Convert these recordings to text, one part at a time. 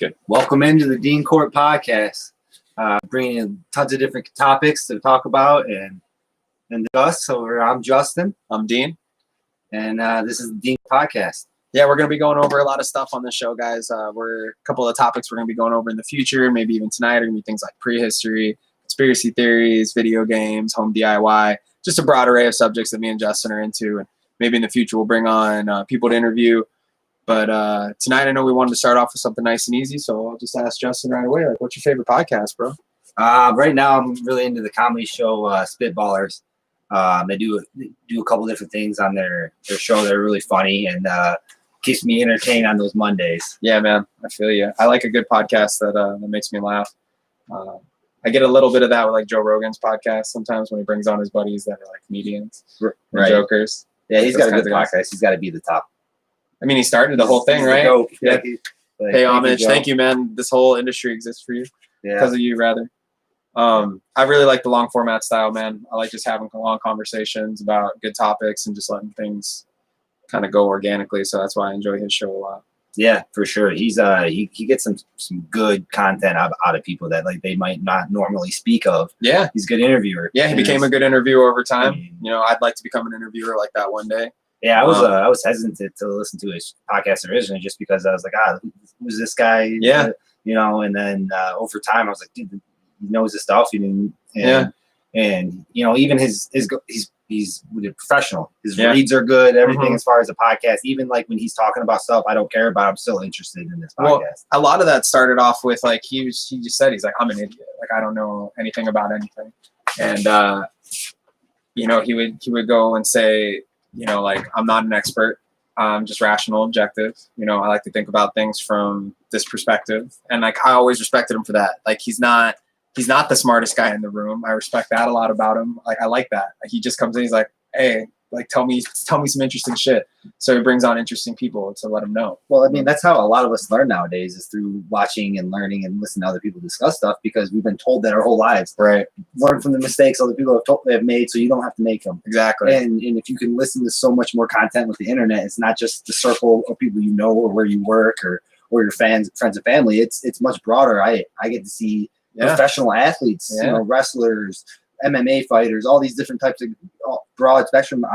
Good. Welcome into the Korp podcast. Bringing in tons of different topics to talk about and discuss. So I'm Justin. I'm Dean. And this is the Dean podcast. Yeah, we're going to be going over a lot of stuff on this show, guys. We're a couple of topics we're going to be going over in the future, maybe even tonight, are going to be things like prehistory, conspiracy theories, video games, home DIY, just a broad array of subjects that me and Justin are into. And maybe in the future we'll bring on people to interview. But tonight I know we wanted to start off with something nice and easy, so I'll just ask Justin right away, like, what's your favorite podcast, bro? Right now I'm really into the comedy show Spitballers. They do a couple different things on their show that are really funny and keeps me entertained on those Mondays. Yeah, man, I feel you. I like a good podcast that makes me laugh. I get a little bit of that with like Joe Rogan's podcast sometimes when he brings on his buddies that are like comedians, right? Jokers. Yeah, he's got a good podcast. He's got to be the top. I mean, he started the whole thing, right? Yeah. Pay homage. Thank you, man. This whole industry exists for you. Yeah. Because of you, rather. I really like the long format style, man. I like just having long conversations about good topics and just letting things kind of go organically. So that's why I enjoy his show a lot. Yeah, for sure. He's he gets some good content out of people that like they might not normally speak of. Yeah. He's a good interviewer. Yeah, he became a good interviewer over time. You know, I'd like to become an interviewer like that one day. Yeah, I was hesitant to listen to his podcast originally just because I was like, who's this guy? Yeah. You know, and then over time I was like, dude, he knows his stuff. And you know, even he's a professional. His reads are good. Everything as far as the podcast, even like when he's talking about stuff I don't care about, I'm still interested in this podcast. Well, a lot of that started off with like he just said he's like, I'm an idiot. Like I don't know anything about anything, and you know, he would go and say, you know, like, I'm not an expert. I'm just rational, objective. You know, I like to think about things from this perspective. And like, I always respected him for that. Like, he's not the smartest guy in the room. I respect that a lot about him. Like, I like that. Like, he just comes in, he's like, hey, like, tell me some interesting shit. So he brings on interesting people to let him know. Well, I mean, that's how a lot of us learn nowadays is through watching and learning and listening to other people discuss stuff because we've been told that our whole lives. Right. Learn from the mistakes other people have made so you don't have to make them. Exactly. And if you can listen to so much more content with the internet, it's not just the circle of people you know or where you work or your friends and family. It's much broader. I get to see professional athletes, you know, wrestlers, MMA fighters, all these different types of broad spectrum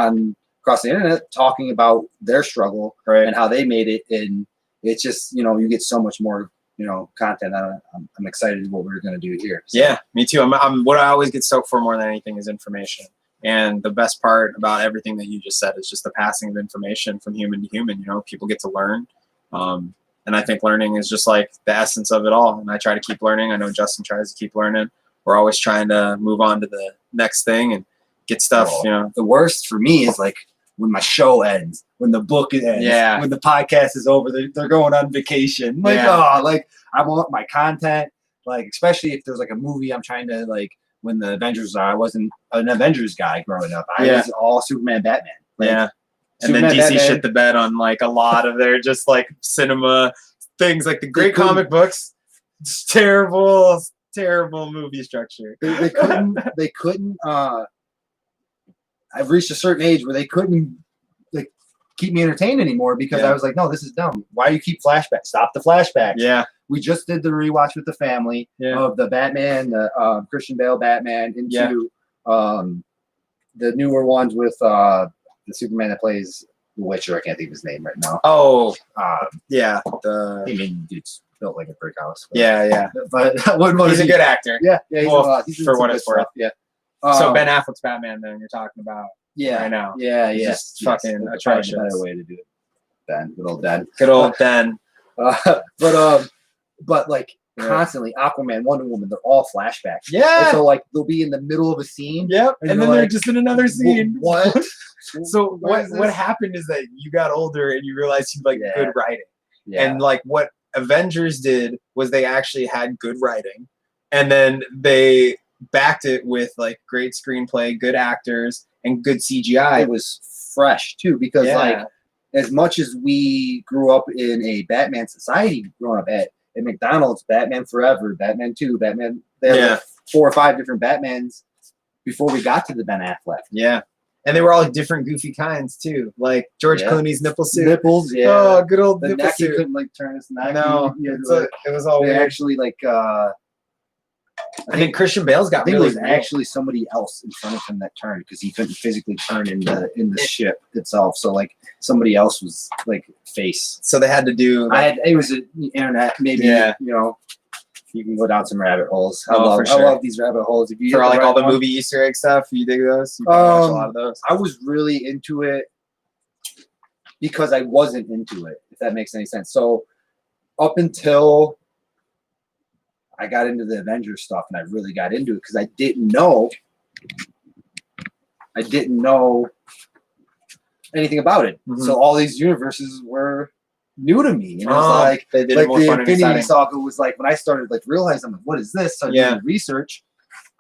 across the internet talking about their struggle and how they made it. And it's just, you know, you get so much more, you know, content. I'm excited what we're going to do here. So. Yeah, me too. I'm what I always get stoked for more than anything is information. And the best part about everything that you just said is just the passing of information from human to human. You know, people get to learn. And I think learning is just like the essence of it all. And I try to keep learning. I know Justin tries to keep learning. We're always trying to move on to the next thing and get stuff, you know. The worst for me is like when my show ends, when the book ends, when the podcast is over, they're going on vacation. Like, like I want my content, like, especially if there's like a movie I'm trying to like, when the Avengers I wasn't an Avengers guy growing up. I was all Superman, Batman. Like, and Superman, then DC Batman. shit the bed on like a lot of their just like cinema things, like the great comic books. It's terrible movie structure. They couldn't I've reached a certain age where they couldn't like keep me entertained anymore because I was like, no, this is dumb. Why do you keep flashbacks? Stop the flashbacks. Yeah. We just did the rewatch with the family of the Batman, the Christian Bale Batman into the newer ones with the Superman that plays The Witcher. I can't think of his name right now. Oh, I mean, dude's built like a brick house. But, but he's a good actor. Yeah, he's for what it's worth. Yeah. So Ben Affleck's Batman, then you're talking about right now. Yeah, just fucking atrocious. Better way to do it. Ben, good old Ben. Good old Ben. But like constantly, Aquaman, Wonder Woman, they're all flashbacks. Yeah. And so like they'll be in the middle of a scene. Yep. And then they're just in another scene. What? So what happened is that you got older and you realized you like good writing. Yeah. And like what Avengers did was they actually had good writing, and then they backed it with like great screenplay, good actors, and good CGI. It was fresh too because like as much as we grew up in a Batman society growing up at McDonald's, Batman Forever, Batman 2, Batman, there were 4 or 5 different Batmans before we got to the Ben Affleck. Yeah. And they were all different goofy kinds too, like George Clooney's nipple suit. Nipples, yeah. Oh, good old the nipple neck, suit. he couldn't like turn his neck. No, it was all they weird. actually like. I think Christian Bale's got I think really it was actually somebody else in front of him that turned because he couldn't physically turn in the ship itself. So like somebody else was like face. So they had to do. Like, it was an internet maybe. Yeah. You know, you can go down some rabbit holes. I for sure. love these rabbit holes. If you for like all the one, movie Easter egg stuff, you dig those? You probably watch a lot of those. I was really into it because I wasn't into it. If that makes any sense. So up until I got into the Avengers stuff and I really got into it because I didn't know anything about it. Mm-hmm. So all these universes were new to me. And it was like they did like more the fun and Infinity exciting. Saga was like when I started like realizing like what is this? So I did research.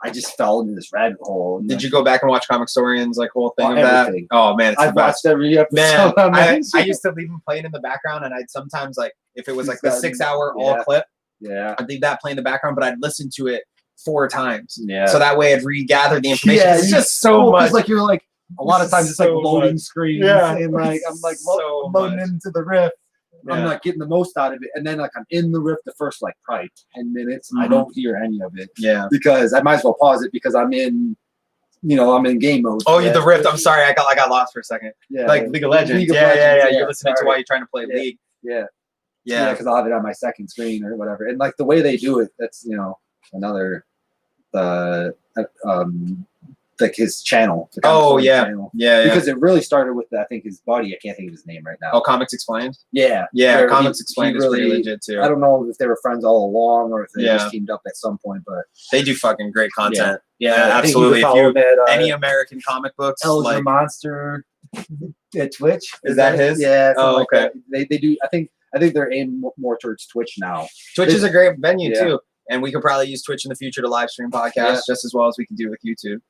I just fell into this rabbit hole. Did you go back and watch Comicstorian's like whole thing of everything. that? Oh man, it's I've watched every episode. Man, I used to leave them playing in the background, and I'd sometimes like if it was like the 6 hour all clip. Yeah, I'd leave that playing in the background, but I'd listen to it 4 times. Yeah. So that way I'd regather the information. Yeah, it's just so much. Like you're like a lot of times it's like loading screens. Yeah. And like I'm like so loading into the riff. Yeah. I'm not getting the most out of it. And then like I'm in the riff the first like probably 10 minutes. Mm-hmm. I don't hear any of it. Yeah. Because I might as well pause it because I'm in I'm in game mode. Oh, the Rift. I'm sorry, I got lost for a second. Yeah. Like League of Legends. Yeah. You're listening to while you're trying to play League. Yeah, because I'll have it on my second screen or whatever. And like the way they do it, that's another like his channel. Channel. Yeah. Because it really started with I think his buddy. I can't think of his name right now. Oh, Comics Explained. Yeah. Comics Explained is pretty legit too. I don't know if they were friends all along or if they just teamed up at some point, but they do fucking great content. Yeah, absolutely. If you any American comic books, like Monster at Twitch, is that his? Yeah. Oh, okay. They do. I think they're aimed more towards Twitch now. Twitch is a great venue too, and we could probably use Twitch in the future to live stream podcasts just as well as we can do with YouTube.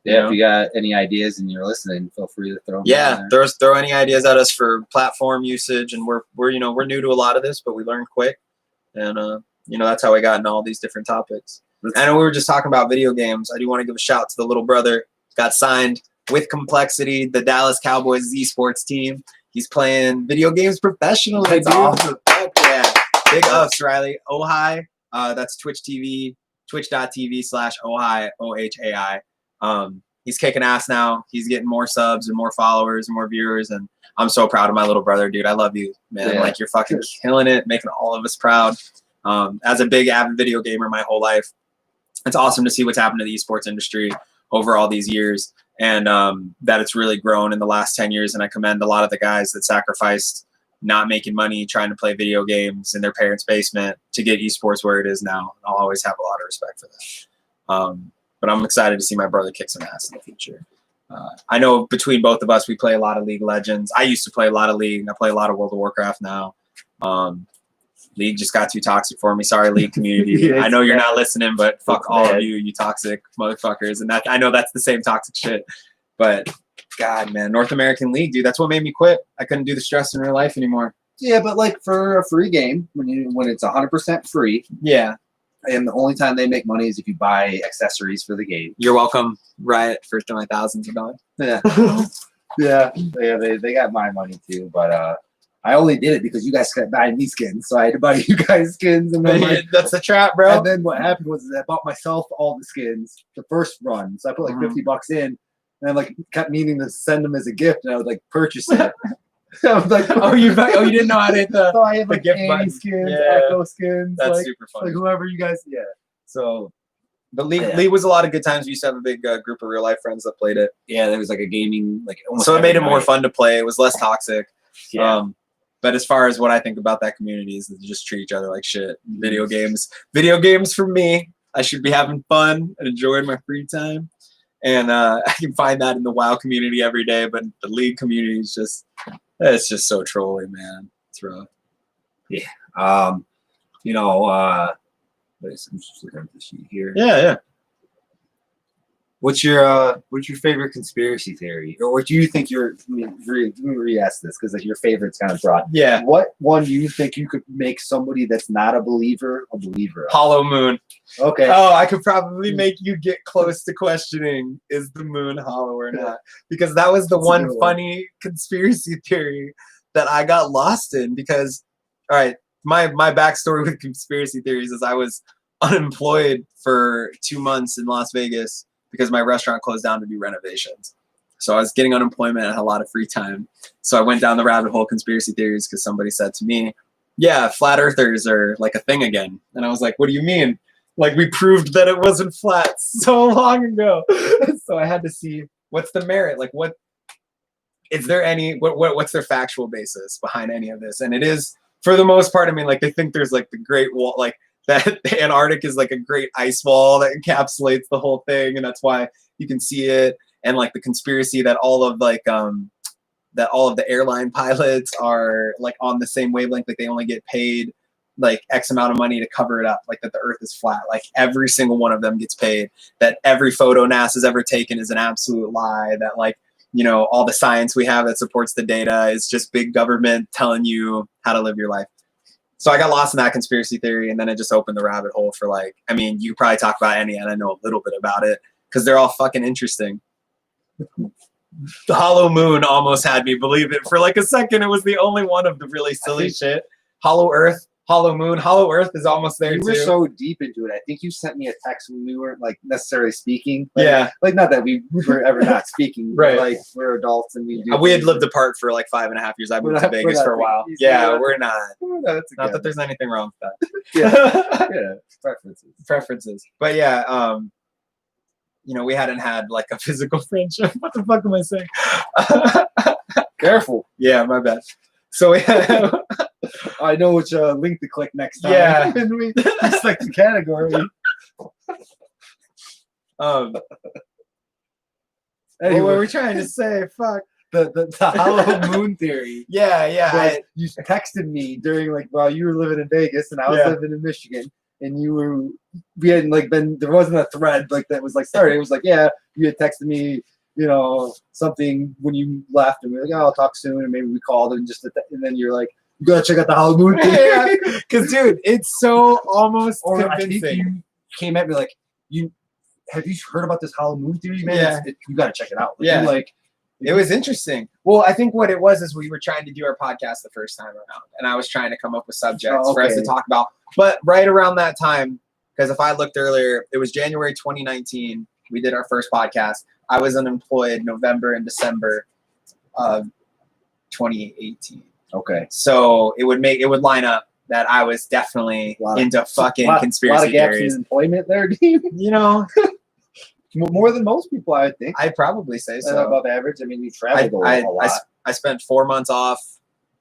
Yeah, if you got any ideas and you're listening, feel free to throw them in there. Throw any ideas at us for platform usage, and we're new to a lot of this, but we learned quick, and that's how we got into all these different topics. I know we were just talking about video games. I do want to give a shout to the little brother. Got signed with Complexity, the Dallas Cowboys esports team. He's playing video games professionally. That's awesome. Yeah. Big ups, Riley. Ohai. That's Twitch TV, twitch.tv/Ohai, OHAI. He's kicking ass now. He's getting more subs and more followers and more viewers. And I'm so proud of my little brother, dude. I love you, man. Yeah. Like, you're fucking killing it, making all of us proud. As a big avid video gamer my whole life, it's awesome to see what's happened to the esports industry over all these years, and that it's really grown in the last 10 years. And I commend a lot of the guys that sacrificed not making money trying to play video games in their parents' basement to get esports where it is now. I'll always have a lot of respect for that. But I'm excited to see my brother kick some ass in the future. I know between both of us, we play a lot of League of Legends. I used to play a lot of League. I play a lot of World of Warcraft now. League just got too toxic for me. Sorry, League community. I know you're not listening, but fuck all of you, you toxic motherfuckers. And I know that's the same toxic shit. But God, man, North American League, dude, that's what made me quit. I couldn't do the stress in real life anymore. Yeah, but like for a free game, when it's 100% free. Yeah. And the only time they make money is if you buy accessories for the game. You're welcome, Riot, for my thousands of dollars. Yeah. They got my money too, but I only did it because you guys kept buying me skins, so I had to buy you guys skins. And then that's the trap, bro. And then what happened was I bought myself all the skins the first run, so I put like $50 in, and I like kept meaning to send them as a gift, and I would like purchase it. I was like, you didn't know how to hit the. So I had like gift Annie skins, Echo skins, that's like, super fun. Like whoever you guys, So, but League was a lot of good times. We used to have a big group of real life friends that played it. Yeah, there was like a gaming so it made it more fun to play. It was less toxic. Yeah. But as far as what I think about that community is that they just treat each other like shit. Video games for me. I should be having fun and enjoying my free time. And I can find that in the WoW community every day, but the League community is it's just so trolly, man. It's rough. Yeah. I'm just looking at the sheet here. Yeah. What's your favorite conspiracy theory, or what do you think let me re-ask this because like your favorite's kind of broad. Yeah. What one do you think you could make somebody that's not a believer a believer of? Hollow moon. Okay. Oh, I could probably make you get close to questioning, is the moon hollow or not? Because that was the That's one funny conspiracy theory that I got lost in. Because, all right, my backstory with conspiracy theories is I was unemployed for 2 months in Las Vegas because my restaurant closed down to do renovations. So I was getting unemployment and had a lot of free time. So I went down the rabbit hole conspiracy theories because somebody said to me, yeah, flat earthers are like a thing again. And I was like, what do you mean? Like, we proved that it wasn't flat so long ago. So I had to see what's the merit. Like, what is there any, what's their factual basis behind any of this? And it is, for the most part, I mean, like, they think there's like the Great Wall, like, that the Antarctic is like a great ice wall that encapsulates the whole thing, and that's why you can see it. And like the conspiracy that all of the airline pilots are like on the same wavelength, like they only get paid like X amount of money to cover it up, like that the Earth is flat. Like every single one of them gets paid. That every photo NASA's ever taken is an absolute lie. That like, you know, all the science we have that supports the data is just big government telling you how to live your life. So I got lost in that conspiracy theory, and then it just opened the rabbit hole for like, I mean, you probably talk about any, and I know a little bit about it because they're all fucking interesting. The hollow moon almost had me believe it for like a second. It was the only one of the really silly shit. Hollow Earth, hollow moon, hollow Earth is almost there too. You were so deep into it. I think you sent me a text when we weren't like necessarily speaking. Like, yeah. Like not that we were ever not speaking, right. But like we're adults and we do. We had lived apart for like 5.5 years. I moved to Vegas for a while. Yeah, we're not. Not that there's anything wrong with that. Yeah. Preferences. But yeah, you know, we hadn't had like a physical friendship. What the fuck am I saying? Careful. Yeah, my bad. So yeah. I know which link to click next time. Yeah. And we select the category. Anyway, what were we trying to say? Fuck. The hollow moon theory. Yeah. You texted me during like while you were living in Vegas and I was living in Michigan, and we hadn't like been, there wasn't a thread like that was like started. It was like, yeah, you had texted me, you know, something when you left, and we were like, oh, I'll talk soon, and maybe we called and just and then you're like, you gotta check out the hollow moon theory. Yeah, because dude, it's so almost convincing. I think you came at me like, have you heard about this hollow moon theory, man? Yeah. You gotta check it out. Like, it was interesting. Well, I think what it was is we were trying to do our podcast the first time around, and I was trying to come up with subjects for us to talk about. But right around that time, because if I looked earlier, it was January 2019. We did our first podcast. I was unemployed November and December of 2018. Okay. So it would line up that I was definitely into fucking conspiracy theories. A lot of gaps theories. in employment there, dude. You know. More than most people, I think. I'd probably say so. Above average. I mean, you traveled a lot. I spent 4 months off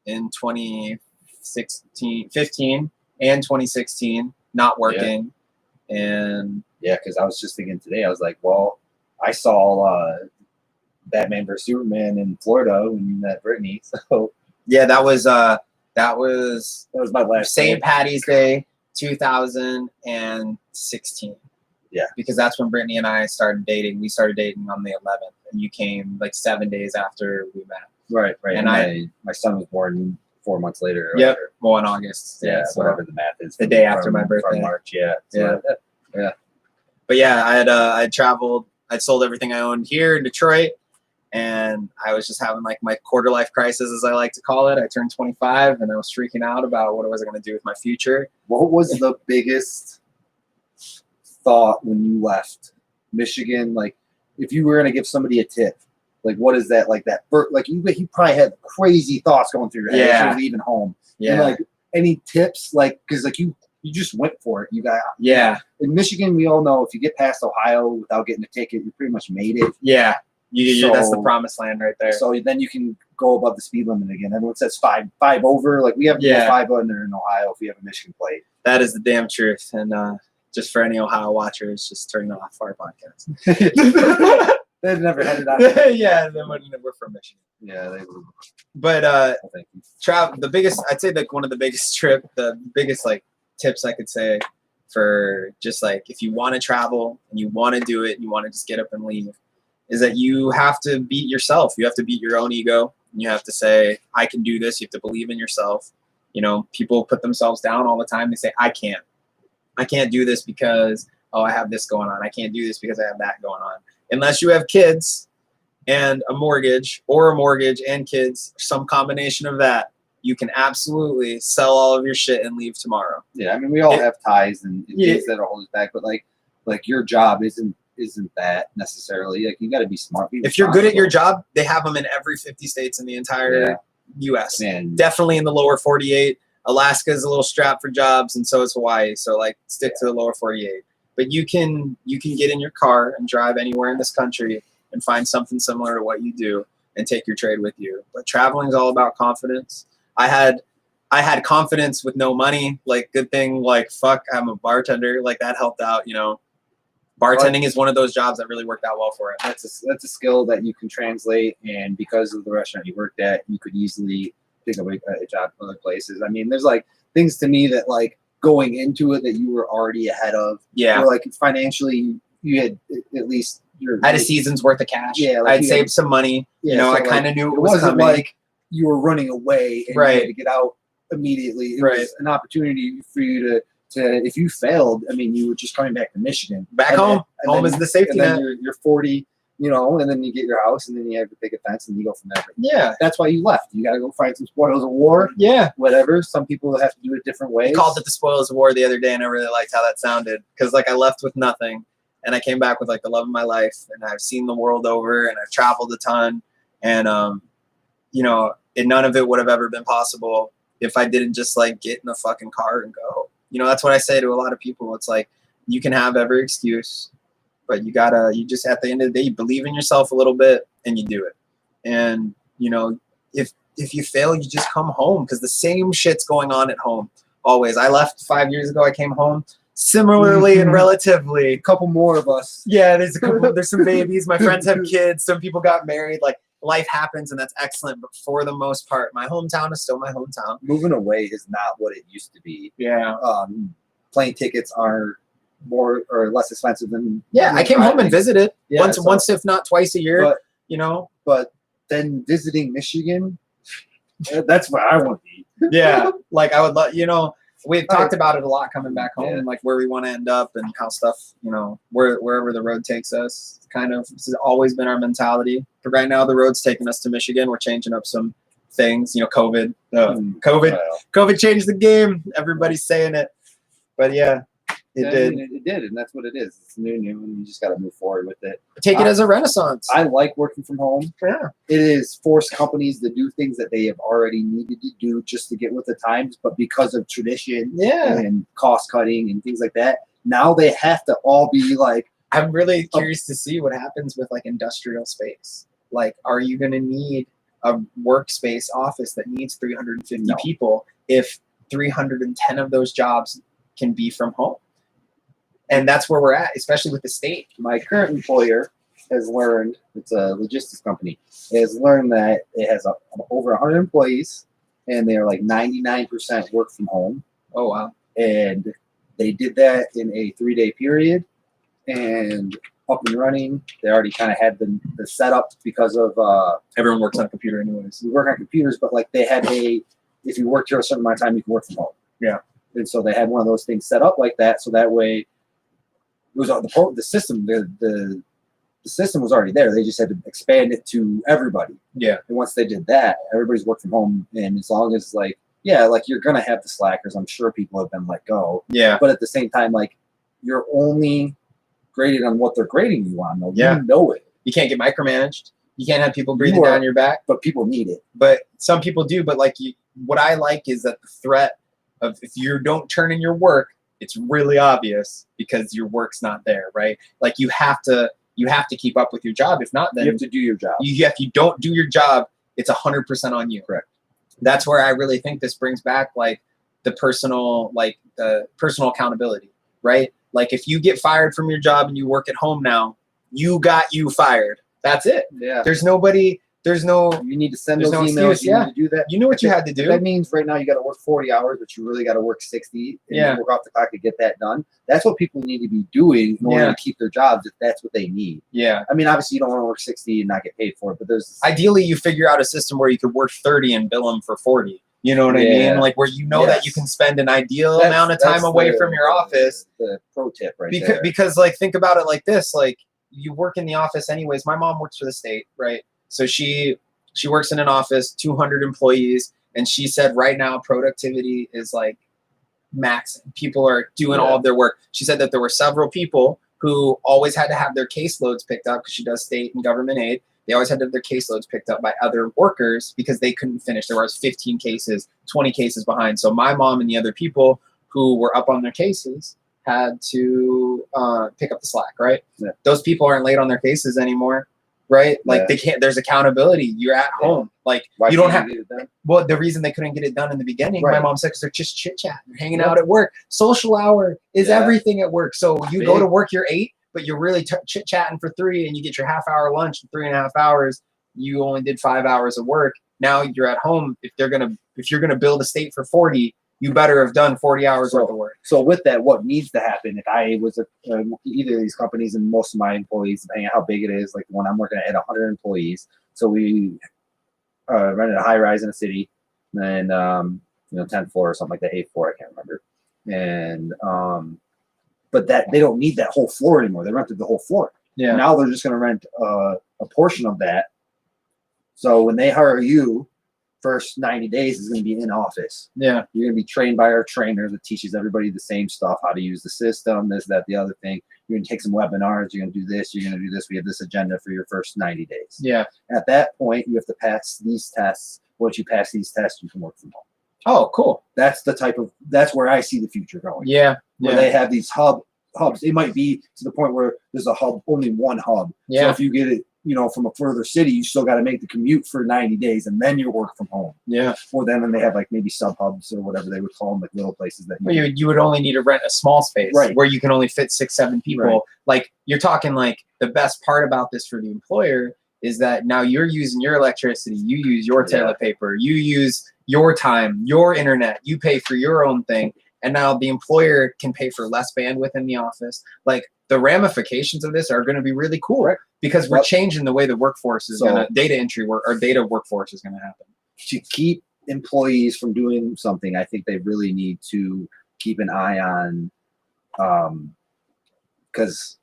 in 2015 and 2016, not working. Yeah. And yeah, because I was just thinking today, I was like, well, I saw Batman vs Superman in Florida when you met Brittany. So yeah, that was my last St. Patty's Day 2016. Yeah, because that's when Brittany and I started dating. We started dating on the 11th, and you came like 7 days after we met. Right. And my son was born 4 months later. Yep. Well, in August. Yeah, so whatever the math is. The day after my birthday. March. Yeah. But yeah, I had traveled. I'd sold everything I owned here in Detroit, and I was just having like my quarter life crisis, as I like to call it. I turned 25, and I was freaking out about what was I going to do with my future. What was the biggest thought when you left Michigan? Like, if you were going to give somebody a tip, like, what is that? Like that, like you probably had crazy thoughts going through your head as you're leaving home. Yeah. And like, any tips? Like, because like you just went for it. You got in Michigan. We all know if you get past Ohio without getting a ticket, you pretty much made it. Yeah. That's the promised land right there. So then you can go above the speed limit again. Everyone says five over. Like we have 5 under in Ohio if we have a Michigan plate. That is the damn truth. And just for any Ohio watchers, just turning off our podcast. They've never had it on. Yeah, we're from Michigan. Yeah, they would. But the biggest, I'd say like one of the biggest the biggest like tips I could say for just like, if you want to travel and you want to do it, you want to just get up and leave, is that you have to beat yourself. You have to beat your own ego. You have to say, I can do this. You have to believe in yourself. You know, people put themselves down all the time. They say, I can't do this because, oh, I have this going on. I can't do this because I have that going on. Unless you have kids and a mortgage, or a mortgage and kids, some combination of that, you can absolutely sell all of your shit and leave tomorrow. Yeah, I mean, we all have ties and things that are holding us back, but like your job isn't that necessarily. Like, you got to be smart. If you're good at your job, they have them in every 50 states in the entire U.S. Man. Definitely in the lower 48. Alaska is a little strapped for jobs, and so is Hawaii. So like, stick to the lower 48. But you can get in your car and drive anywhere in this country and find something similar to what you do and take your trade with you. But traveling is all about confidence. I had confidence with no money. Like, good thing, like, fuck, I'm a bartender. Like, that helped out, you know. Bartending is one of those jobs that really worked out well for it. That's a skill that you can translate, and because of the restaurant you worked at, you could easily pick up a job in other places. I mean, there's like things to me that, like, going into it, that you were already ahead of. Yeah. Or like, financially, you had at least I had a season's worth of cash. Yeah, like I'd saved some money. Yeah, you know, so I kind of like, knew it was wasn't coming. like you were running away and you had to get out immediately. It was an opportunity for you to if you failed, I mean, you were just coming back to Michigan. Back home. Home is the safety net. You're 40, you know, and then you get your house, and then you have to pick a fence, and you go from there. Yeah. That's why you left. You got to go find some spoils of war. Yeah. Whatever. Some people have to do it different ways. I called it the spoils of war the other day, and I really liked how that sounded, because like, I left with nothing, and I came back with like the love of my life, and I've seen the world over, and I've traveled a ton, and you know, and none of it would have ever been possible if I didn't just like get in a fucking car and go. You know, that's what I say to a lot of people. It's like, you can have every excuse, but you just, at the end of the day, you believe in yourself a little bit and you do it. And, you know, if you fail, you just come home, because the same shit's going on at home always. I left 5 years ago. I came home similarly and relatively. A couple more of us. Yeah, there's some babies. My friends have kids. Some people got married. Like, life happens, and that's excellent. But for the most part, my hometown is still my hometown. Moving away is not what it used to be. Yeah. Plane tickets are more or less expensive than. Yeah, I came home and visited once, if not twice a year. But, you know. But then visiting Michigan, that's where I want to be. Yeah, like, I would love. You know, we've talked about it a lot coming back home, and like where we want to end up and how stuff, you know, wherever the road takes us. Kind of, this has always been our mentality. But right now, the road's taking us to Michigan. We're changing up some things. You know, COVID changed the game. Everybody's saying it, but yeah, it did. I mean, it did, and that's what it is. It's new, and you just got to move forward with it. Take it as a renaissance. I like working from home. Yeah, it is forced companies to do things that they have already needed to do just to get with the times, but because of tradition, and cost cutting and things like that, now they have to all be like. I'm really curious to see what happens with like industrial space. Like, are you going to need a workspace office that needs 350 people if 310 of those jobs can be from home? And that's where we're at, especially with the state. My current employer has learned, it's a logistics company, has learned that it has over 100 employees, and they're like 99% work from home. Oh, wow. And they did that in a 3-day period. And up and running, they already kind of had the setup because of everyone works on a computer anyways. We work on computers, but like they had if you worked here a certain amount of time, you can work from home. Yeah, and so they had one of those things set up like that, so that way it was the system. The system was already there. They just had to expand it to everybody. Yeah, and once they did that, everybody's worked from home, and as long as like you're gonna have the slackers. I'm sure people have been let go. Yeah, but at the same time, like you're only graded on what they're grading you on, though. Yeah. You know it. You can't get micromanaged. You can't have people breathing down your back. But people need it. But some people do. But like what I like is that the threat of if you don't turn in your work, it's really obvious because your work's not there, right? Like you have to keep up with your job. If not, then you have to do your job. If you don't do your job, it's 100% on you. Correct. That's where I really think this brings back like the personal accountability, right? Like if you get fired from your job and you work at home now, you fired. That's it. Yeah. There's nobody there's no, You need to send There's those no emails. excuse, You yeah. need to do that. you knew what you had to do. That means right now you got to work 40 hours, but you really got to work 60 and Yeah. then work off the clock to get that done. That's what people need to be doing in order to keep their jobs if that's what they need. Yeah. I mean, obviously you don't want to work 60 and not get paid for it, but there's Ideally you figure out a system where you could work 30 and bill them for 40. You know what I Yeah. mean? Like where you know that you can spend an ideal amount of that's time away from your office. The pro tip right Because, there. because like think about it like this, like you work in the office anyways. My mom works for the state, right? So she works in an office, 200 employees, and she said right now productivity is like max. People are doing all of their work. She said that there were several people who always had to have their caseloads picked up because she does state and government aid. They always had to have their caseloads picked up by other workers because they couldn't finish. There was 15 cases, 20 cases behind. So my mom and the other people who were up on their cases had to pick up the slack, right? Yeah. Those people aren't late on their cases anymore, right? Like they can't, there's accountability. You're at home. Like you don't have, well, the reason they couldn't get it done in the beginning, my mom said, because they're just chit chatting, hanging out at work. Social hour is everything at work. So you go to work, you're 8, but you're really chit chatting for 3 and you get your half-hour lunch in 3.5 hours. You only did 5 hours of work. Now you're at home. If you're gonna build a state for 40, you better have done 40 hours worth of work. So with that, what needs to happen, if I was either of these companies and most of my employees, depending on how big it is, like the one I'm working at 100 employees. So we rented a high rise in a city, and 10th floor or something like that, 8th floor, I can't remember. And but that they don't need that whole floor anymore. They rented the whole floor. Yeah. Now they're just going to rent a portion of that. So when they hire you, first 90 days is going to be in office. Yeah. You're going to be trained by our trainer that teaches everybody the same stuff, how to use the system, this, that, the other thing. You're going to take some webinars. You're going to do this. You're going to do this. We have this agenda for your first 90 days. Yeah. At that point, you have to pass these tests. Once you pass these tests, you can work from home. Oh, cool. That's where I see the future going. Yeah. Where they have these hubs. It might be to the point where there's a hub, only one hub. Yeah. So if you get it, from a further city, you still got to make the commute for 90 days and then you work from home. Yeah. Or then when they have like maybe sub hubs or whatever they would call them, like little places that you would only need to rent a small space, right, where you can only fit 6-7 people. Right. Like you're talking like the best part about this for the employer is that now you're using your electricity, you use your toilet paper, you use your time, your internet, you pay for your own thing. And now the employer can pay for less bandwidth in the office. Like the ramifications of this are going to be really cool, right? Because we're changing the way the workforce is data entry work or data workforce is going to happen. To keep employees from doing something, I think they really need to keep an eye on, because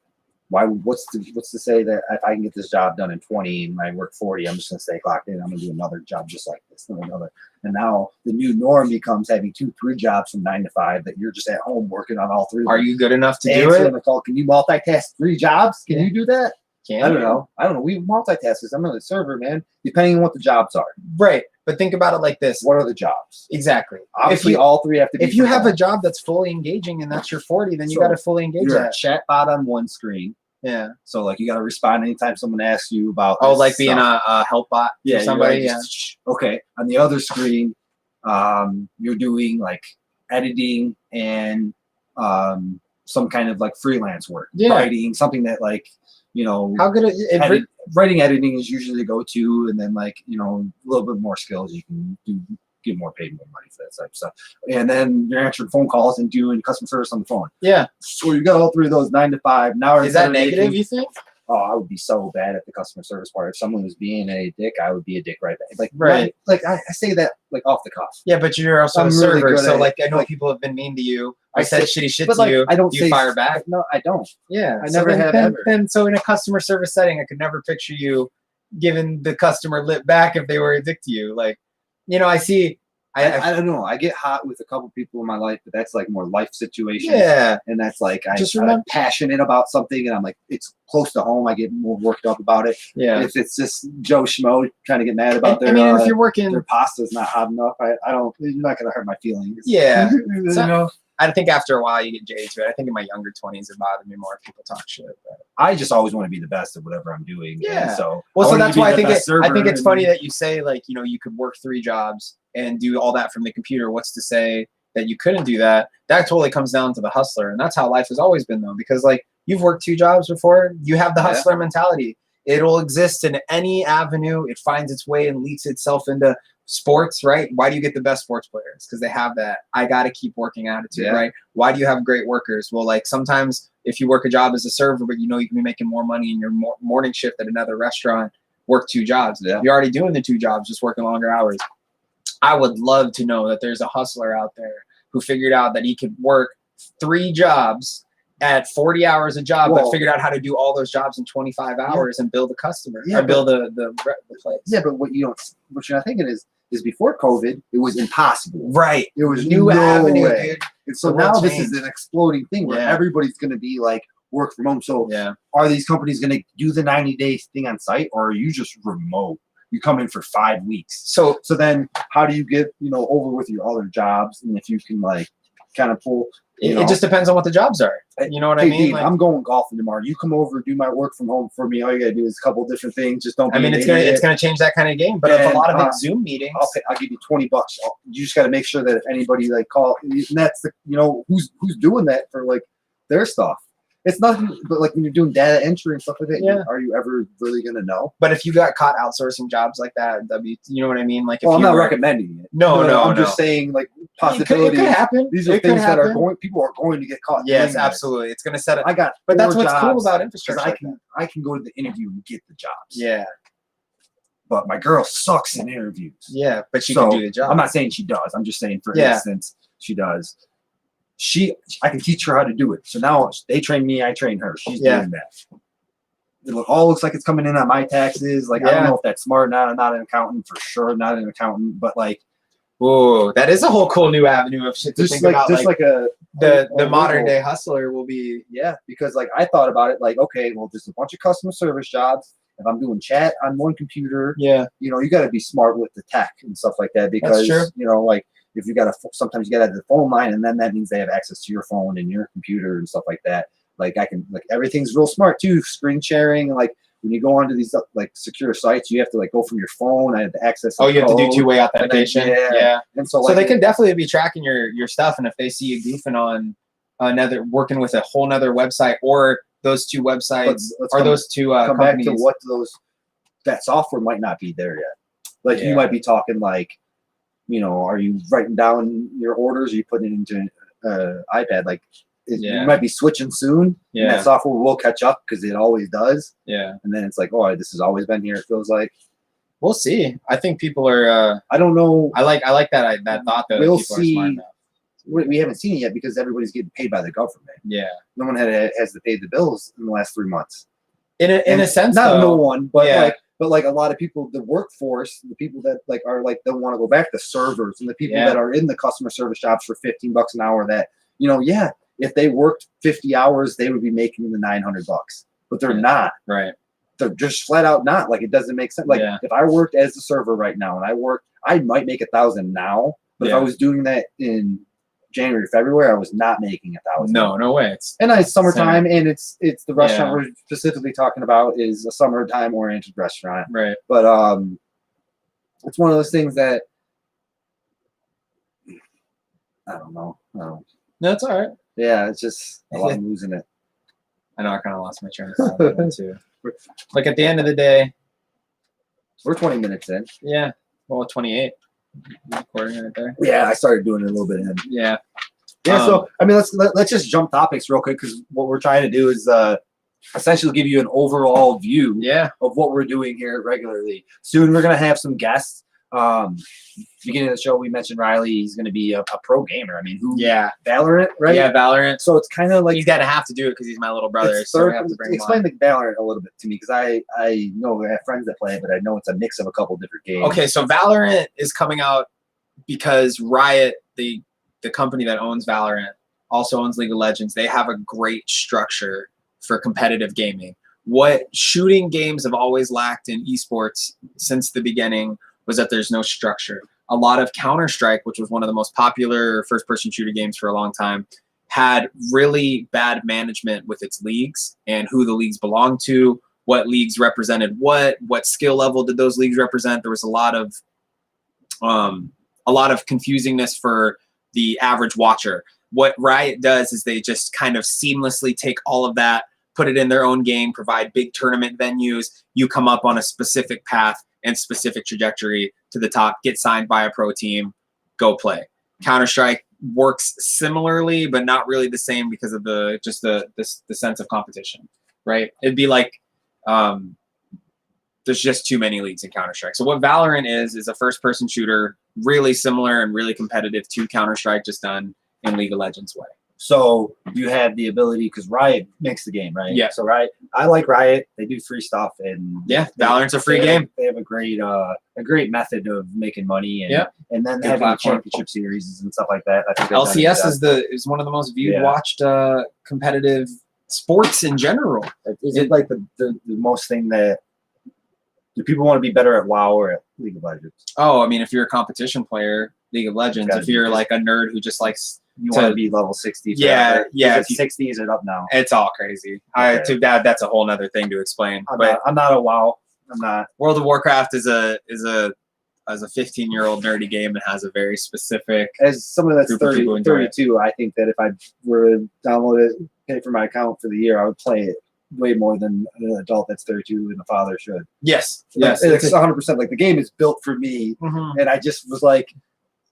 what's to say that if I can get this job done in 20 and I work 40, I'm just going to stay clocked in. I'm going to do another job just like this, another. And now the new norm becomes having 2-3 jobs from 9 to 5 that you're just at home working on all 3. Are you good enough to do it? Call, can you multitask 3 jobs? Can you do that? I don't know. We multitask. I'm on the server, man, depending on what the jobs are. Right. But think about it like this. What are the jobs? Exactly. Obviously, all 3 have to be. If you have a job that's fully engaging and that's your 40, then you got to fully engage that. Chat bot on one screen. Yeah. So like you got to respond anytime someone asks you about. Oh, like being a help bot for somebody. Okay. On the other screen, you're doing like editing and some kind of like freelance work. Yeah. Writing something that like. How good writing editing is usually the go-to, and then like a little bit more skills you can do, get more paid, more money for that type of stuff. And then you're answering phone calls and doing customer service on the phone. Yeah. So you got all 3 of those 9 to 5. Now is that negative? You think? Oh, I would be so bad at the customer service part. If someone was being a dick, I would be a dick right back. Like right. Like I say that like off the cuff. Yeah, but you're also a server, really so like I know people have been mean to you. I said shitty shit to you. I don't. Do you fire back? No, I don't. Yeah, I never have ever. And so in a customer service setting, I could never picture you giving the customer lip back if they were a dick to you. Like, I see. I don't know. I get hot with a couple people in my life, but that's like more life situations. Yeah. And that's like I'm passionate about something, and I'm like, it's close to home. I get more worked up about it. Yeah. If it's just Joe Schmo trying to get mad about if you're working, their pasta's not hot enough. I don't. You're not gonna hurt my feelings. Yeah. I think after a while you get jaded to it. I think in my younger 20s it bothered me more if people talk shit. But I just always want to be the best at whatever I'm doing. Yeah. So that's why I think it's funny that you say like you could work 3 jobs and do all that from the computer. What's to say that you couldn't do that? That totally comes down to the hustler, and that's how life has always been though. Because like you've worked 2 jobs before, you have the hustler mentality. It'll exist in any avenue. It finds its way and leaks itself into sports, right? Why do you get the best sports players? Because they have that I got to keep working attitude, right? Why do you have great workers? Well, like sometimes if you work a job as a server, but you know you can be making more money in your morning shift at another restaurant, work 2 jobs. You're already doing the 2 jobs, just working longer hours. I would love to know that there's a hustler out there who figured out that he could work 3 jobs at 40 hours a job, but figured out how to do all those jobs in 25 hours and build a customer, or build the place. Yeah, but what you're not thinking is before COVID, it was impossible. Right. It was new avenue, dude. And so now this is an exploding thing where everybody's going to be like work from home. So are these companies going to do the 90-day thing on site, or are you just remote? You come in for 5 weeks. So then how do you get, over with your other jobs? And if you can like kind of pull, it just depends on what the jobs are. You know what I mean? Dean, I'm going golfing tomorrow. You come over, do my work from home for me. All you gotta do is a couple of different things. Just don't. It's gonna change that kind of game. But if a lot of Zoom meetings, I'll give you $20. You just gotta make sure that if anybody like call, and that's who's doing that for like their stuff. It's nothing, but like when you're doing data entry and stuff like that, are you ever really gonna know? But if you got caught outsourcing jobs like that, you know what I mean? Like, if I'm not recommending it. No, I'm just saying like possibilities. It could happen. These are things that are going. People are going to get caught. Yes, absolutely. It's gonna set up. But that's what's cool about infrastructure. I can go to the interview and get the jobs. Yeah. But my girl sucks in interviews. Yeah, but she can do the job. I'm not saying she does. I'm just saying, for instance, she does. I can teach her how to do it. So now they train me, I train her. She's doing that. It all looks like it's coming in on my taxes. Like I don't know if that's smart. I'm not an accountant for sure. Not an accountant, but like, whoa, that is a whole cool new avenue of shit to think about. Just like the modern day hustler will be because like I thought about it like, okay, well, there's a bunch of customer service jobs. If I'm doing chat on one computer, you got to be smart with the tech and stuff like that because like. If you sometimes you got to the phone line, and then that means they have access to your phone and your computer and stuff like that. Like everything's real smart too. Screen sharing, like when you go onto these like secure sites, you have to like go from your phone. I have to access. You have to do 2-way authentication. And so they can definitely be tracking your stuff. And if they see you goofing on working with a whole nother website or those 2 websites those 2 come companies. back to what that software might not be there yet. Like you might be talking like. Are you writing down your orders? Are you putting it into an iPad? Like, you might be switching soon. And that software will catch up because it always does. Yeah. And then it's like, oh, this has always been here. It feels like. We'll see. I think people are. I don't know. I like that thought though. We'll see. We haven't seen it yet because everybody's getting paid by the government. Yeah. No one has to pay the bills in the last 3 months. In a sense, not no one, but like a lot of people, the workforce, the people that like are like don't want to go back, the servers and the people that are in the customer service jobs for $15 an hour that, if they worked 50 hours, they would be making the $900, but they're not. Right. They're just flat out not. Like, it doesn't make sense. Like if I worked as a server right now and I might make 1,000 now, but if I was doing that in January, February, I was not making 1,000. No way. It's summertime, and it's the restaurant we're specifically talking about is a summertime oriented restaurant. Right. But it's one of those things that I don't know. No, it's all right. Yeah, it's just I'm losing it. I know I kind of lost my train of thought too. Like at the end of the day, we're 20 minutes in. Yeah. Well, 28. Recording right there. Yeah, I started doing it a little bit in. Yeah. So I mean, let's just jump topics real quick because what we're trying to do is essentially give you an overall view of what we're doing here regularly. Soon we're gonna have some guests. Beginning of the show, we mentioned Riley. He's going to be a pro gamer. I mean, Valorant, right? Yeah, Valorant. So it's kind of like he's got to have to do it because he's my little brother. So we have to bring him explain the Valorant a little bit to me because I know I have friends that play it, but I know it's a mix of a couple different games. Okay, so Valorant is coming out because Riot, the company that owns Valorant, also owns League of Legends. They have a great structure for competitive gaming. What shooting games have always lacked in esports since the beginning was that there's no structure. A lot of Counter-Strike, which was one of the most popular first-person shooter games for a long time, had really bad management with its leagues and who the leagues belonged to, what leagues represented what skill level did those leagues represent. There was a lot of confusingness for the average watcher. What Riot does is they just kind of seamlessly take all of that, put it in their own game, provide big tournament venues. You come up on a specific path and specific trajectory to the top, get signed by a pro team, go play. Counter-Strike works similarly, but not really the same because of the sense of competition, right? It'd be like there's just too many leagues in Counter-Strike. So what Valorant is a first-person shooter, really similar and really competitive to Counter-Strike, just done in League of Legends way. So you have the ability, because Riot makes the game, right? Yeah. So Riot, I like Riot. They do free stuff, and Valorant's a free game. They have a great method of making money, and then Good having platform. championship series and stuff like that. I think LCS is one of the most viewed, watched competitive sports in general. Is it like the most thing that do people want to be better at WoW or at League of Legends? Oh, I mean, if you're a competition player, League of Legends. If you're like a nerd who just likes want to be level 60. Yeah. 60 is it up now? It's all crazy. Okay. That's a whole nother thing to explain. I'm not a WoW. I'm not. World of Warcraft is a 15-year-old nerdy game and has a very specific. As someone that's 32, I think that if I were to download it, pay for my account for the year, I would play it way more than an adult that's 32 and a father should. Yes. It's 100%. Like the game is built for me, and I just was like,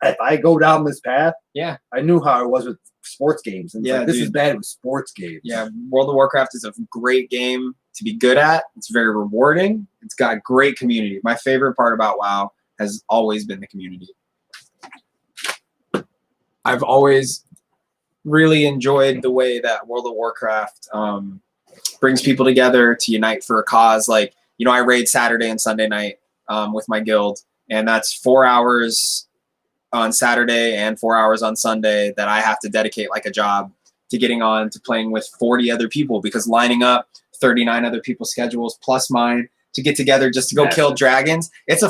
if I go down this path, I knew how I was with sports games, and this is bad with sports games. Yeah, World of Warcraft is a great game to be good at. It's very rewarding. It's got great community. My favorite part about WoW has always been the community. I've always really enjoyed the way that World of Warcraft brings people together to unite for a cause. Like, I raid Saturday and Sunday night with my guild, and that's 4 hours on Saturday and 4 hours on Sunday that I have to dedicate like a job to getting on to playing with 40 other people, because lining up 39 other people's schedules plus mine to get together just to go kill dragons. Think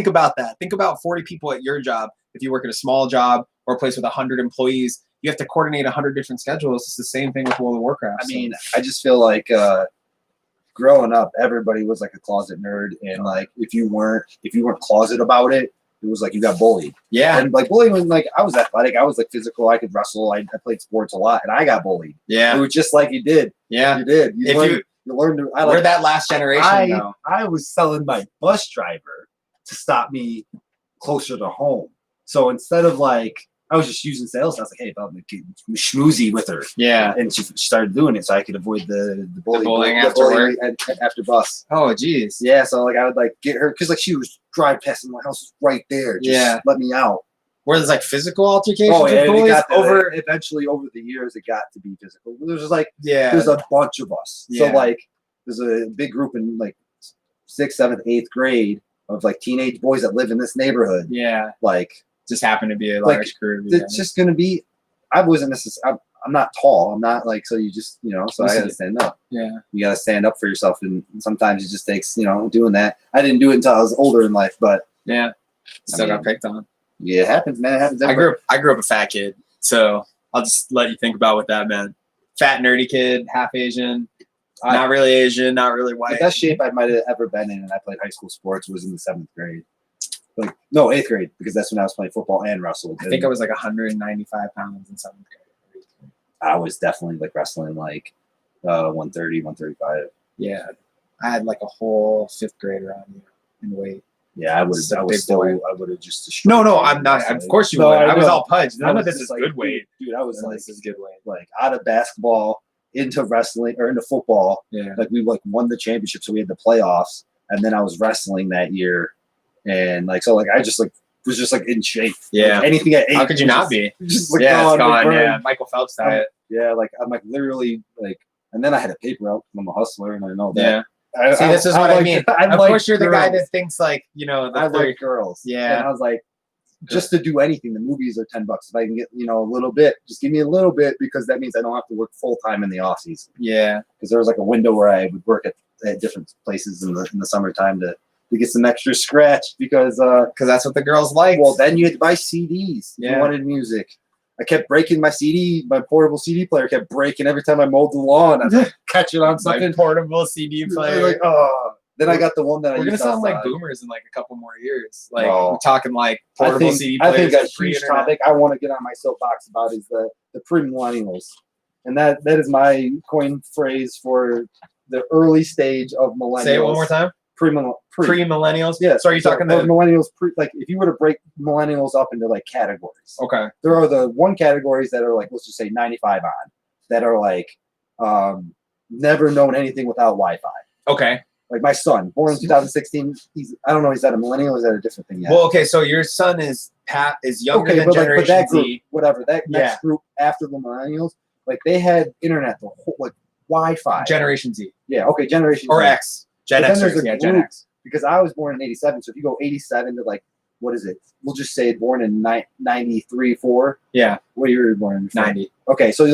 about that. Think about 40 people at your job. If you work at a small job or a place with 100 employees, you have to coordinate 100 different schedules. It's the same thing with World of Warcraft. I mean, I just feel like growing up, everybody was like a closet nerd, and like if you weren't closet about it, it was like you got bullied. Yeah. And like bullying was like, I was athletic, I was like physical, I could wrestle, I played sports a lot, and I got bullied. Yeah. It was just like you did. Yeah. You did. You learned to. We're that last generation though. I was selling my bus driver to stop me closer to home. So instead of like, I was just using sales. I was like, hey, I'm going to get schmoozy with her. Yeah. And she started doing it so I could avoid the bullying after bus. Oh, geez. Yeah. So like I would like get her, because like she was driving past my house right there. Just let me out. Where there's like physical altercations with bullies? Eventually over the years, it got to be physical. There's just like, there's there's a bunch of us. So like there's a big group in like 6th, 7th, 8th grade of like teenage boys that live in this neighborhood. Yeah. Like, just happened to be a large crew. It's just going to be, I'm not tall. I'm not like, so you just, so I got to stand up. Yeah. You got to stand up for yourself. And sometimes it just takes, doing that. I didn't do it until I was older in life, but still got picked on. Yeah, it happens, man. It happens. I grew up a fat kid. So I'll just let you think about what that meant. Fat, nerdy kid, half Asian, not really Asian, not really white. The best shape I might have ever been in, and I played high school sports, was in the 7th grade. Like, no, 8th grade, because that's when I was playing football and wrestled. I think I was like 195 pounds in 7th grade. I was definitely like wrestling like 130, 135. Yeah. I had like a whole 5th grade around you in weight. Yeah, I would have just destroyed. No, I'm not. Of course you would. I was all pudged. This is good weight. Dude, I was like, this is good weight. Like out of basketball into wrestling or into football. Yeah. Like we like won the championship, so we had the playoffs, and then I was wrestling that year. And like, so like, I just like was just like in shape. Yeah. Like, anything at 8. How could you not be? Just like, it's gone. Yeah. Michael Phelps diet. Yeah. Like I'm like literally like, and then I had a paper out. I'm a hustler, and I know that. Yeah. This is what I mean. Of course, you're the guy that thinks like, I like girls. Yeah. And I was like, just to do anything, the movies are $10. If I can get, a little bit, just give me a little bit, because that means I don't have to work full time in the off season. Yeah. Because there was like a window where I would work at different places in the summertime to get some extra scratch, because that's what the girls like. Well, then you had to buy CDs. Yeah. You wanted music. I kept breaking my portable CD player kept breaking every time I mowed the lawn. I'd catch it on something. My portable CD player. Like, oh. Then I got the one that we're gonna sound outside. like boomers in like a couple more years. Like we're talking like portable CD I players. think a huge topic I want to get on my soapbox about is the pre-millennials. And that is my coin phrase for the early stage of millennials. Say it one more time. Pre-millennials. Yeah. So are you talking about millennials? Like if you were to break millennials up into like categories. Okay. There are the one categories that are like, let's just say 95 on, that are like never known anything without Wi-Fi. Okay. Like my son, born in 2016. I don't know. Is that a millennial? Or is that a different thing? Well, okay. So your son is younger than Generation that group, Z. whatever that next group after the millennials, like they had internet, the whole like Wi-Fi. Generation Z. Yeah. Okay. Generation or Z. X. Gen X. Yeah. Gen X. Because I was born in '87, so if you go '87 to like, what is it? We'll just say born in '93, '4. Yeah. What year were you born in? '90. Okay, so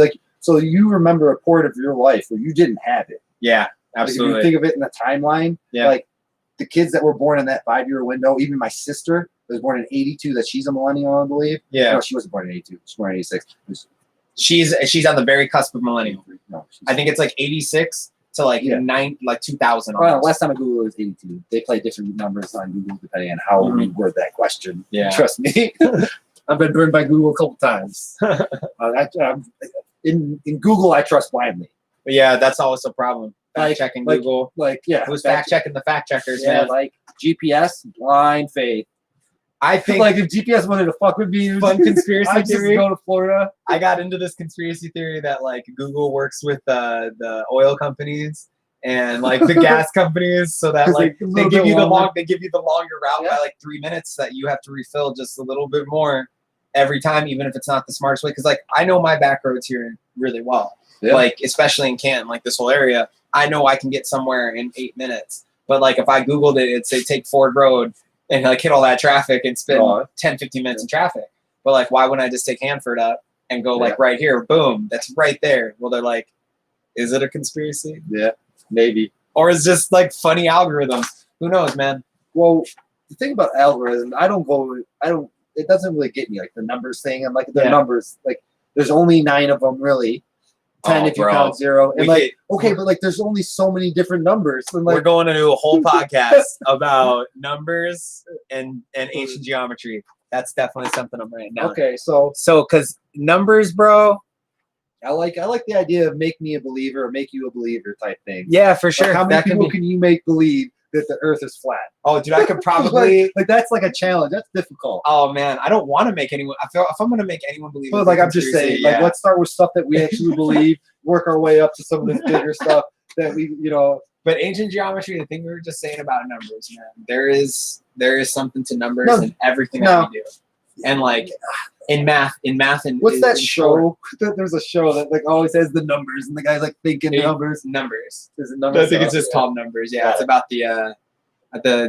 you remember a part of your life where you didn't have it. Yeah, absolutely. Like if you think of it in the timeline, like the kids that were born in that 5-year window, even my sister was born in '82. That she's a millennial, I believe. Yeah. No, she wasn't born in '82. She was born in '86. She's on the very cusp of millennial. No, I think it's like '86 to like 2000. Well, last time I Googled it was '82. They play different numbers on Google depending on how we word that question. Yeah, trust me. I've been burned by Google a couple times. In Google, I trust blindly. But yeah, that's always a problem. Fact checking Google. Who's fact checking the fact checkers? Yeah, man? like GPS, blind faith. I think like if GPS wanted to fuck with me, fun conspiracy I'd theory. Just go to Florida. I got into this conspiracy theory that like Google works with the oil companies and like the gas companies, so that like they give you the longer route by like 3 minutes that you have to refill just a little bit more every time, even if it's not the smartest way. Because like I know my back roads here really well, like especially in Canton, like this whole area. I know I can get somewhere in 8 minutes, but like if I Googled it, it'd say take Ford Road and like hit all that traffic and spend 10-15 minutes in traffic. But like, why wouldn't I just take Hanford up and go like right here? Boom, that's right there. Well, they're like, is it a conspiracy? Yeah, maybe. Or is just like funny algorithms? Who knows, man? Well, the thing about algorithms, it doesn't really get me like the numbers thing. I'm like, the numbers, like there's only 9 of them really. 10 if you count 0. And but like there's only so many different numbers. And like, we're going to do a whole podcast about numbers and ancient geometry. That's definitely something I'm writing down. Okay, so because numbers, bro. I like the idea of make me a believer or make you a believer type thing. Yeah, for sure. Like how many people can you make believe that the Earth is flat? Oh, dude, I could probably like that's like a challenge. That's difficult. Oh man, I don't want to make anyone. I feel if I'm going to make anyone believe. But like I'm just saying, like let's start with stuff that we actually believe. Work our way up to some of this bigger stuff that we, But ancient geometry, the thing we were just saying about numbers, man, there is something to numbers in everything that we do, and like in math, and what's that show? There's a show that like always has the numbers, and the guy's like thinking numbers. Is it numbers? I think it's just called numbers. Yeah, it's about the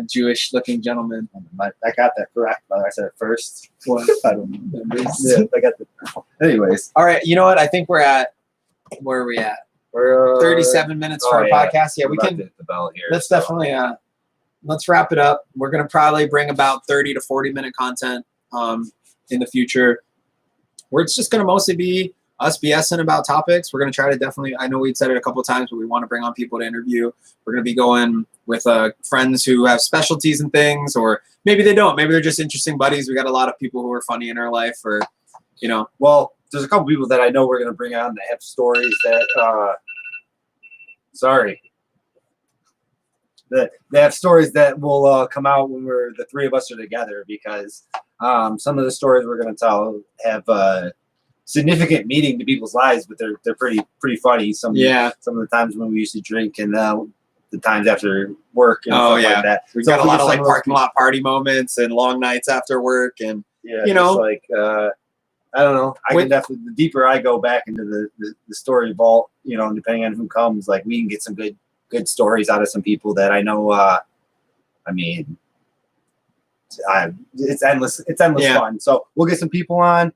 Jewish-looking gentleman. I got that correct, but I said it first. What? I don't know. Numbers. Yeah, I got the. Anyways, all right. You know what? I think we're at. Where are we at? We're 37 minutes for our podcast. Yeah, we can. Hit the bell here, let's definitely. Let's wrap it up. We're gonna probably bring about 30 to 40-minute content in the future. Where it's just gonna mostly be us BSing about topics. We're gonna try to definitely. I know we've said it a couple of times, but we want to bring on people to interview. We're gonna be going with friends who have specialties and things, or maybe they don't. Maybe they're just interesting buddies. We got a lot of people who are funny in our life, or well. There's a couple people that I know we're going to bring on that have stories that, that they have stories that will come out when the 3 of us are together, because some of the stories we're going to tell have significant meaning to people's lives, but they're pretty funny. Some of the times when we used to drink and the times after work and stuff like that. We've got a lot of like parking lot party moments and long nights after work, and I don't know. I can definitely, the deeper I go back into the story vault, depending on who comes, like we can get some good stories out of some people that I know. I mean, it's endless. It's endless fun. So we'll get some people on.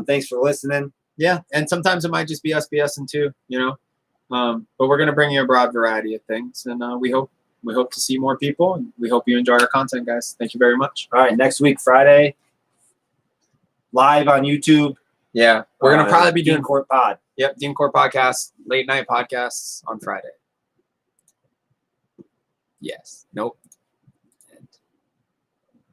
Thanks for listening. Yeah, and sometimes it might just be us BSing too, But we're gonna bring you a broad variety of things, and we hope to see more people, and we hope you enjoy our content, guys. Thank you very much. All right, next week Friday. Live on YouTube. Yeah, we're gonna probably be doing Korp Pod. Yep, D&KP podcast, late night podcasts on Friday. Yes. Nope.